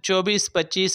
24-25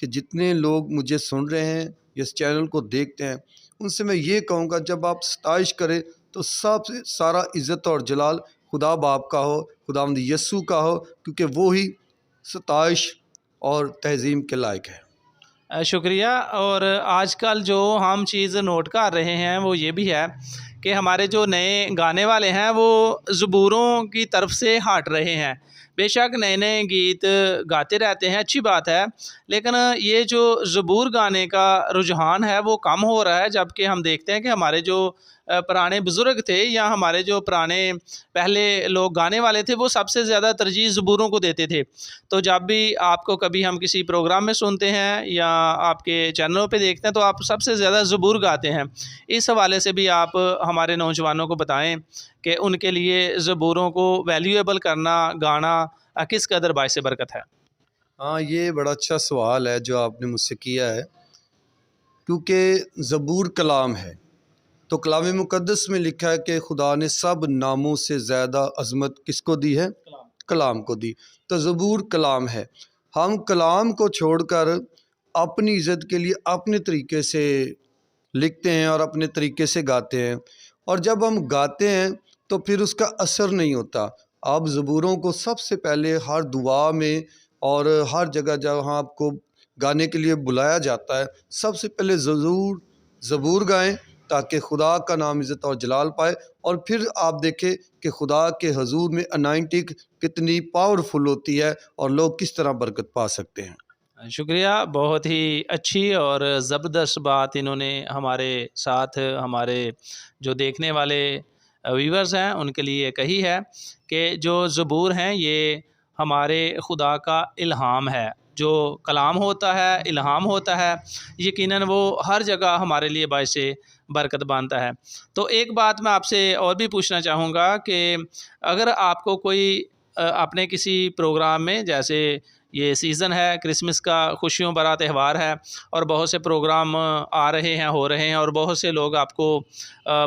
کہ جتنے لوگ مجھے سن رہے ہیں یا اس چینل کو دیکھتے ہیں ان سے میں یہ کہوں گا جب آپ ستائش کریں تو سب سے سارا عزت اور جلال خدا باپ کا ہو، خداوند یسوع کا ہو، کیونکہ وہی ستائش اور تہظیم کے لائق ہے۔ شکریہ۔ اور آج کل جو ہم چیز نوٹ کر رہے ہیں وہ یہ بھی ہے کہ ہمارے جو نئے گانے والے ہیں وہ زبوروں کی طرف سے ہٹ رہے ہیں۔ بے شک نئے نئے گیت گاتے رہتے ہیں، اچھی بات ہے، لیکن یہ جو زبور گانے کا رجحان ہے وہ کم ہو رہا ہے، جبکہ ہم دیکھتے ہیں کہ ہمارے جو پرانے بزرگ تھے یا ہمارے جو پرانے پہلے لوگ گانے والے تھے وہ سب سے زیادہ ترجیح زبوروں کو دیتے تھے۔ تو جب بھی آپ کو کبھی ہم کسی پروگرام میں سنتے ہیں یا آپ کے چینلوں پہ دیکھتے ہیں تو آپ سب سے زیادہ زبور گاتے ہیں۔ اس حوالے سے بھی آپ ہمارے نوجوانوں کو بتائیں کہ ان کے لیے زبوروں کو ویلیویبل کرنا، گانا کس قدر باعث برکت ہے۔ ہاں، یہ بڑا اچھا سوال ہے جو آپ نے مجھ سے کیا ہے، کیونکہ زبور کلام ہے، تو کلام مقدس میں لکھا ہے کہ خدا نے سب ناموں سے زیادہ عظمت کس کو دی ہے؟ کلام کو دی۔ تو زبور کلام ہے، ہم کلام کو چھوڑ کر اپنی عزت کے لیے اپنے طریقے سے لکھتے ہیں اور اپنے طریقے سے گاتے ہیں، اور جب ہم گاتے ہیں تو پھر اس کا اثر نہیں ہوتا۔ آپ زبوروں کو سب سے پہلے ہر دعا میں اور ہر جگہ جہاں آپ کو گانے کے لیے بلایا جاتا ہے سب سے پہلے زبور گائیں تاکہ خدا کا نام عزت اور جلال پائے، اور پھر آپ دیکھیں کہ خدا کے حضور میں انائنٹنگ کتنی پاورفل ہوتی ہے اور لوگ کس طرح برکت پا سکتے ہیں۔ شکریہ، بہت ہی اچھی اور زبردست بات انہوں نے ہمارے ساتھ ہمارے جو دیکھنے والے ویورز ہیں ان کے لیے کہی ہے کہ جو زبور ہیں یہ ہمارے خدا کا الہام ہے۔ جو کلام ہوتا ہے، الہام ہوتا ہے، یقیناً وہ ہر جگہ ہمارے لیے باعث برکت بنتا ہے۔ تو ایک بات میں آپ سے اور بھی پوچھنا چاہوں گا کہ اگر آپ کو کوئی اپنے کسی پروگرام میں، جیسے یہ سیزن ہے کرسمس کا، خوشیوں بھرا تہوار ہے اور بہت سے پروگرام آ رہے ہیں، ہو رہے ہیں، اور بہت سے لوگ آپ کو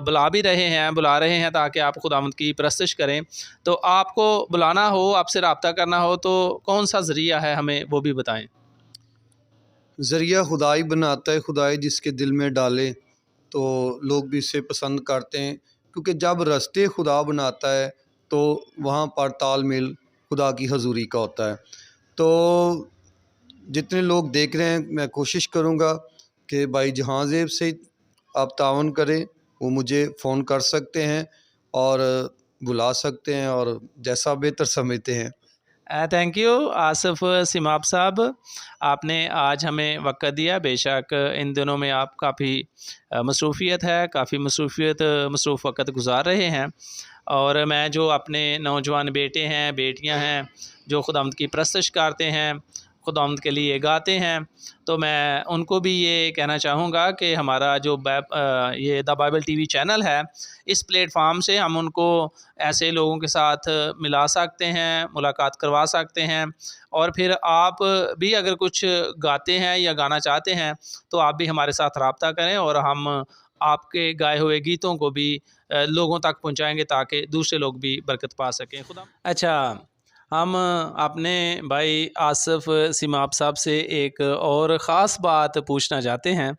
بلا رہے ہیں تاکہ آپ خداوند کی پرستش کریں، تو آپ کو بلانا ہو، آپ سے رابطہ کرنا ہو تو کون سا ذریعہ ہے، ہمیں وہ بھی بتائیں۔ ذریعہ خدائی بناتا ہے، خدائی جس کے دل میں ڈالے تو لوگ بھی اسے پسند کرتے ہیں، کیونکہ جب رستے خدا بناتا ہے تو وہاں پر تال میل خدا کی حضوری کا ہوتا ہے۔ تو جتنے لوگ دیکھ رہے ہیں میں کوشش کروں گا کہ بھائی جہاں زیب سے آپ تعاون کریں، وہ مجھے فون کر سکتے ہیں اور بلا سکتے ہیں، اور جیسا بہتر سمجھتے ہیں۔ تھینک یو آصف سماب صاحب، آپ نے آج ہمیں وقت دیا۔ بے شک ان دنوں میں آپ کافی مصروف وقت گزار رہے ہیں، اور میں جو اپنے نوجوان بیٹے ہیں، بیٹیاں ہیں جو خداوند کی پرستش کرتے ہیں، خداوند کے لیے گاتے ہیں، تو میں ان کو بھی یہ کہنا چاہوں گا کہ ہمارا جو یہ the Bible T V channel ہے، اس پلیٹ فارم سے ہم ان کو ایسے لوگوں کے ساتھ ملا سکتے ہیں، ملاقات کروا سکتے ہیں، اور پھر آپ بھی اگر کچھ گاتے ہیں یا گانا چاہتے ہیں تو آپ بھی ہمارے ساتھ رابطہ کریں، اور ہم آپ کے گائے ہوئے گیتوں کو بھی لوگوں تک پہنچائیں گے تاکہ دوسرے لوگ بھی برکت پا سکیں۔ اچھا، ہم اپنے بھائی آصف سماب صاحب سے ایک اور خاص بات پوچھنا چاہتے ہیں۔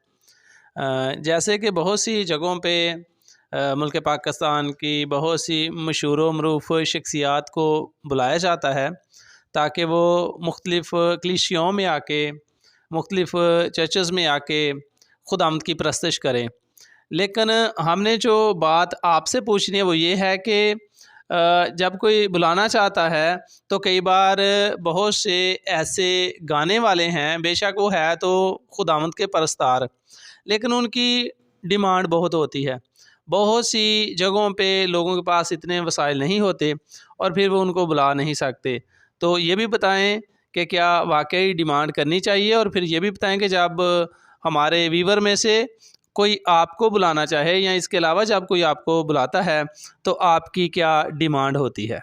جیسے کہ بہت سی جگہوں پہ ملک پاکستان کی بہت سی مشہور و معروف شخصیات کو بلایا جاتا ہے تاکہ وہ مختلف کلیسیوں میں آ کے، مختلف چرچز میں آ کے خداوند کی پرستش کریں، لیکن ہم نے جو بات آپ سے پوچھنی ہے وہ یہ ہے کہ جب کوئی بلانا چاہتا ہے تو کئی بار بہت سے ایسے گانے والے ہیں، بے شک وہ ہے تو خداوند کے پرستار، لیکن ان کی ڈیمانڈ بہت ہوتی ہے۔ بہت سی جگہوں پہ لوگوں کے پاس اتنے وسائل نہیں ہوتے اور پھر وہ ان کو بلا نہیں سکتے۔ تو یہ بھی بتائیں کہ کیا واقعی ڈیمانڈ کرنی چاہیے، اور پھر یہ بھی بتائیں کہ جب ہمارے ویور میں سے کوئی آپ کو بلانا چاہے یا اس کے علاوہ جب کوئی آپ کو بلاتا ہے تو آپ کی کیا ڈیمانڈ ہوتی ہے؟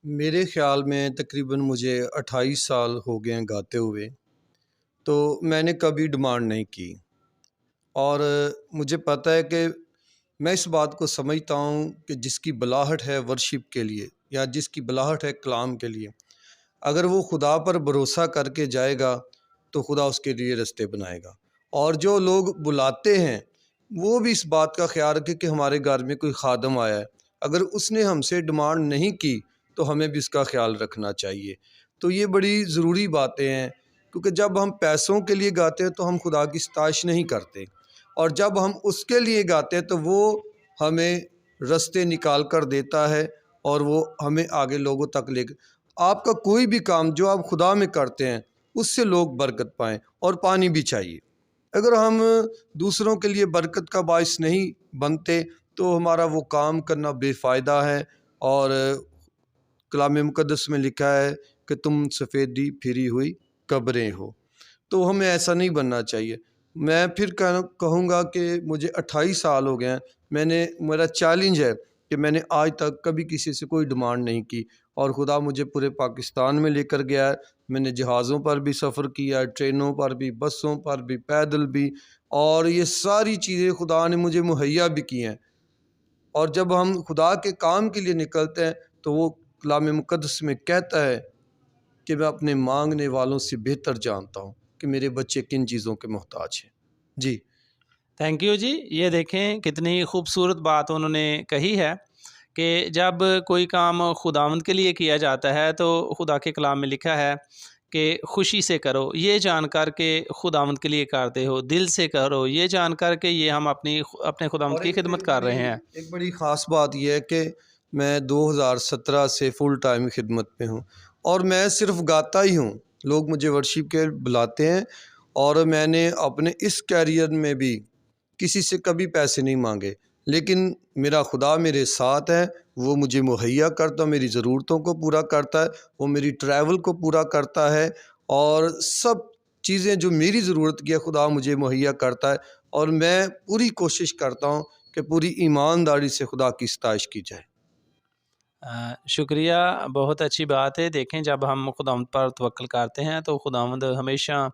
میرے خیال میں تقریباً مجھے 28 سال ہو گئے ہیں گاتے ہوئے، تو میں نے کبھی ڈیمانڈ نہیں کی، اور مجھے پتہ ہے کہ میں اس بات کو سمجھتا ہوں کہ جس کی بلاہٹ ہے ورشپ کے لیے یا جس کی بلاہٹ ہے کلام کے لیے، اگر وہ خدا پر بھروسہ کر کے جائے گا تو خدا اس کے لیے رستے بنائے گا۔ اور جو لوگ بلاتے ہیں وہ بھی اس بات کا خیال رکھے کہ ہمارے گھر میں کوئی خادم آیا ہے، اگر اس نے ہم سے ڈیمانڈ نہیں کی تو ہمیں بھی اس کا خیال رکھنا چاہیے۔ تو یہ بڑی ضروری باتیں ہیں، کیونکہ جب ہم پیسوں کے لیے گاتے ہیں تو ہم خدا کی ستائش نہیں کرتے، اور جب ہم اس کے لیے گاتے ہیں تو وہ ہمیں رستے نکال کر دیتا ہے اور وہ ہمیں آگے لوگوں تک لے آپ کا کوئی بھی کام جو آپ خدا میں کرتے ہیں اس سے لوگ برکت پائیں، اور پانی بھی چاہیے۔ اگر ہم دوسروں کے لیے برکت کا باعث نہیں بنتے تو ہمارا وہ کام کرنا بے فائدہ ہے، اور کلام مقدس میں لکھا ہے کہ تم سفیدی پھری ہوئی قبریں ہو، تو ہمیں ایسا نہیں بننا چاہیے۔ میں پھر کہوں گا کہ مجھے 28 سال ہو گئے ہیں، میرا چیلنج ہے کہ میں نے آج تک کبھی کسی سے کوئی ڈیمانڈ نہیں کی، اور خدا مجھے پورے پاکستان میں لے کر گیا ہے۔ میں نے جہازوں پر بھی سفر کیا ہے، ٹرینوں پر بھی، بسوں پر بھی، پیدل بھی، اور یہ ساری چیزیں خدا نے مجھے مہیا بھی کی ہیں۔ اور جب ہم خدا کے کام کے لیے نکلتے ہیں تو وہ کلام مقدس میں کہتا ہے کہ میں اپنے مانگنے والوں سے بہتر جانتا ہوں کہ میرے بچے کن چیزوں کے محتاج ہیں۔ جی تھینک یو جی۔ یہ دیکھیں کتنی خوبصورت بات انہوں نے کہی ہے کہ جب کوئی کام خداوند کے لیے کیا جاتا ہے تو خدا کے کلام میں لکھا ہے کہ خوشی سے کرو، یہ جان کر کے خداوند کے لیے کرتے ہو، دل سے کرو، یہ جان کر کے یہ ہم اپنے خداوند اور کی خدمت کر رہے ہیں۔ ایک بڑی خاص بات یہ ہے کہ میں 2017 سے فل ٹائم خدمت میں ہوں، اور میں صرف گاتا ہی ہوں۔ لوگ مجھے ورشپ کے بلاتے ہیں، اور میں نے اپنے اس کیریئر میں بھی کسی سے کبھی پیسے نہیں مانگے، لیکن میرا خدا میرے ساتھ ہے، وہ مجھے مہیا کرتا ہے، میری ضرورتوں کو پورا کرتا ہے، وہ میری ٹریول کو پورا کرتا ہے، اور سب چیزیں جو میری ضرورت کی ہے خدا مجھے مہیا کرتا ہے، اور میں پوری کوشش کرتا ہوں کہ پوری ایمانداری سے خدا کی ستائش کی جائے۔ شکریہ، بہت اچھی بات ہے۔ دیکھیں جب ہم خداوند پر توکل کرتے ہیں تو خداوند ہمیشہ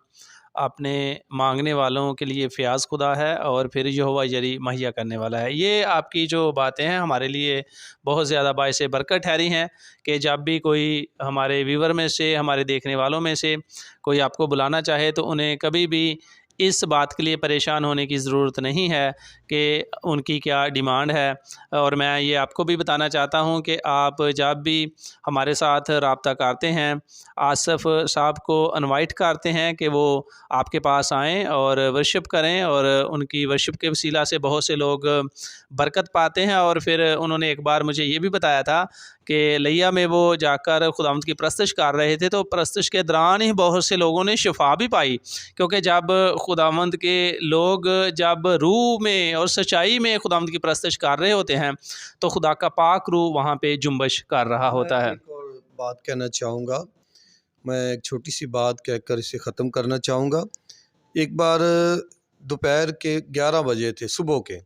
اپنے مانگنے والوں کے لیے فیاض خدا ہے، اور پھر یہوہ جری مہیا کرنے والا ہے۔ یہ آپ کی جو باتیں ہیں ہمارے لیے بہت زیادہ باعث برکت ٹھہری ہیں کہ جب بھی کوئی ہمارے ویور میں سے، ہمارے دیکھنے والوں میں سے کوئی آپ کو بلانا چاہے تو انہیں کبھی بھی اس بات کے لیے پریشان ہونے کی ضرورت نہیں ہے کہ ان کی کیا ڈیمانڈ ہے۔ اور میں یہ آپ کو بھی بتانا چاہتا ہوں کہ آپ جب بھی ہمارے ساتھ رابطہ کرتے ہیں، آصف صاحب کو انوائٹ کرتے ہیں کہ وہ آپ کے پاس آئیں اور ورشپ کریں، اور ان کی ورشپ کے وسیلہ سے بہت سے لوگ برکت پاتے ہیں۔ اور پھر انہوں نے ایک بار مجھے یہ بھی بتایا تھا کہ لیا میں وہ جا کر خداوند کی پرستش کر رہے تھے تو پرستش کے دوران ہی بہت سے لوگوں نے شفا بھی پائی، کیونکہ جب خداوند کے لوگ جب روح میں اور سچائی میں خداوند کی پرستش کر رہے ہوتے ہیں تو خدا کا پاک روح وہاں پہ جنبش کر رہا ہوتا ہے۔ میں ایک اور بات کہنا چاہوں گا، میں ایک چھوٹی سی بات کہہ کر اسے ختم کرنا چاہوں گا۔ ایک بار دوپہر کے 11 بجے تھے صبح کے،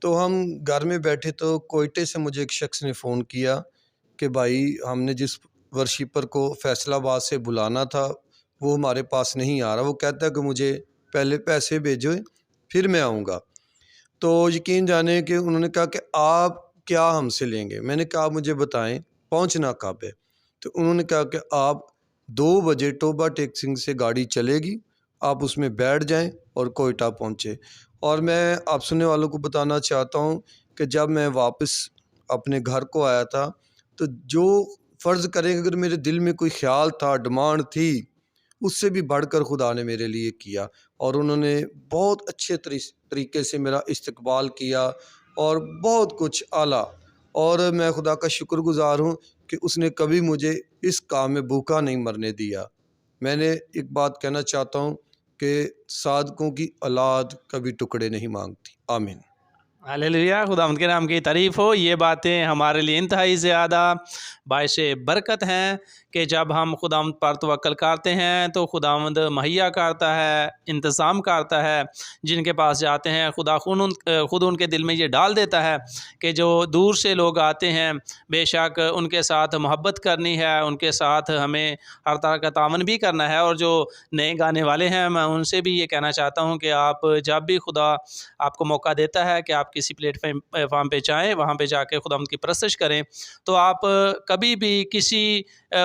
تو ہم گھر میں بیٹھے تو کوئٹے سے مجھے ایک شخص نے فون کیا کہ بھائی ہم نے جس ورشیپر کو فیصل آباد سے بلانا تھا وہ ہمارے پاس نہیں آ رہا، وہ کہتا ہے کہ مجھے پہلے پیسے بھیجو پھر میں آؤں گا۔ تو یقین جانے کہ انہوں نے کہا کہ آپ کیا ہم سے لیں گے؟ میں نے کہا آپ مجھے بتائیں پہنچنا کب ہے؟ تو انہوں نے کہا کہ آپ 2 بجے ٹوبا ٹیکسنگ سے گاڑی چلے گی، آپ اس میں بیٹھ جائیں اور کوئٹہ پہنچے۔ اور میں آپ سننے والوں کو بتانا چاہتا ہوں کہ جب میں واپس اپنے گھر کو آیا تھا تو جو فرض کریں اگر میرے دل میں کوئی خیال تھا، ڈیمانڈ تھی، اس سے بھی بڑھ کر خدا نے میرے لیے کیا، اور انہوں نے بہت اچھے طریقے سے میرا استقبال کیا اور بہت کچھ اعلیٰ، اور میں خدا کا شکر گزار ہوں کہ اس نے کبھی مجھے اس کام میں بھوکا نہیں مرنے دیا۔ میں نے ایک بات کہنا چاہتا ہوں کہ صادقوں کی اولاد کبھی ٹکڑے نہیں مانگتی۔ آمین۔ ہلیلویہ، خداوند کے نام کی تعریف ہو۔ یہ باتیں ہمارے لیے انتہائی زیادہ باعث برکت ہیں کہ جب ہم خداوند پر توکل کرتے ہیں تو خداوند مہیا کرتا ہے، انتظام کرتا ہے۔ جن کے پاس جاتے ہیں خدا خود ان کے دل میں یہ ڈال دیتا ہے کہ جو دور سے لوگ آتے ہیں بے شک ان کے ساتھ محبت کرنی ہے، ان کے ساتھ ہمیں ہر طرح کا تعاون بھی کرنا ہے۔ اور جو نئے گانے والے ہیں میں ان سے بھی یہ کہنا چاہتا ہوں کہ آپ جب بھی خدا آپ کو موقع دیتا ہے کہ آپ کسی فارم پہ جائیں، وہاں پہ جا کے خداوند کی پرستش کریں تو آپ کبھی بھی کسی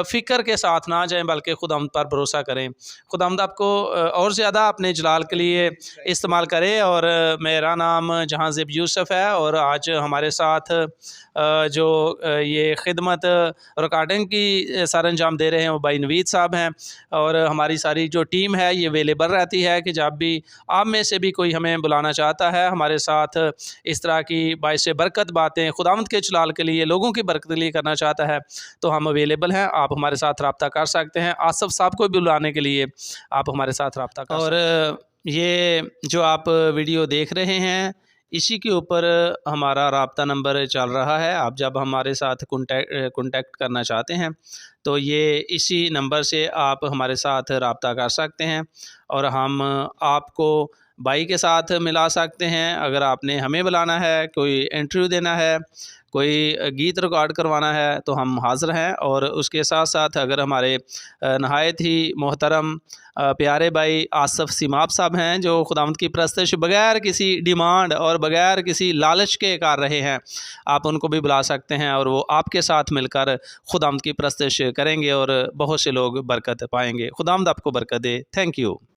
فکر کے ساتھ نہ جائیں بلکہ خداوند پر بھروسہ کریں۔ خداوند آپ کو اور زیادہ اپنے جلال کے لیے استعمال کرے۔ اور میرا نام جہاں زیب یوسف ہے، اور آج ہمارے ساتھ جو یہ خدمت ریکارڈنگ کی سر انجام دے رہے ہیں وہ بھائی نوید صاحب ہیں، اور ہماری ساری جو ٹیم ہے یہ اویلیبل رہتی ہے کہ جب بھی آپ میں سے بھی کوئی ہمیں بلانا چاہتا ہے ہمارے ساتھ اس طرح کی باعث برکت باتیں خداوند کے جلال کے لیے لوگوں کی برکت کے لیے کرنا چاہتا ہے تو ہم اویلیبل ہیں، آپ ہمارے ساتھ رابطہ کر سکتے ہیں۔ آصف صاحب کو بھی بلانے کے لیے آپ ہمارے ساتھ رابطہ کر سکتے ہیں۔ اور یہ جو آپ ویڈیو دیکھ رہے ہیں اسی کے اوپر ہمارا رابطہ نمبر چل رہا ہے۔ آپ جب ہمارے ساتھ کنٹیکٹ کرنا چاہتے ہیں تو یہ اسی نمبر سے آپ ہمارے ساتھ رابطہ کر سکتے ہیں، اور ہم آپ کو بھائی کے ساتھ ملا سکتے ہیں۔ اگر آپ نے ہمیں بلانا ہے، کوئی انٹرویو دینا ہے، کوئی گیت ریکارڈ کروانا ہے تو ہم حاضر ہیں۔ اور اس کے ساتھ ساتھ اگر ہمارے نہایت ہی محترم پیارے بھائی آصف سیماب صاحب ہیں جو خداوند کی پرستش بغیر کسی ڈیمانڈ اور بغیر کسی لالچ کے کر رہے ہیں، آپ ان کو بھی بلا سکتے ہیں، اور وہ آپ کے ساتھ مل کر خداوند کی پرستش کریں گے اور بہت سے لوگ برکت پائیں گے۔ خداوند آپ کو برکت دے۔ Thank you.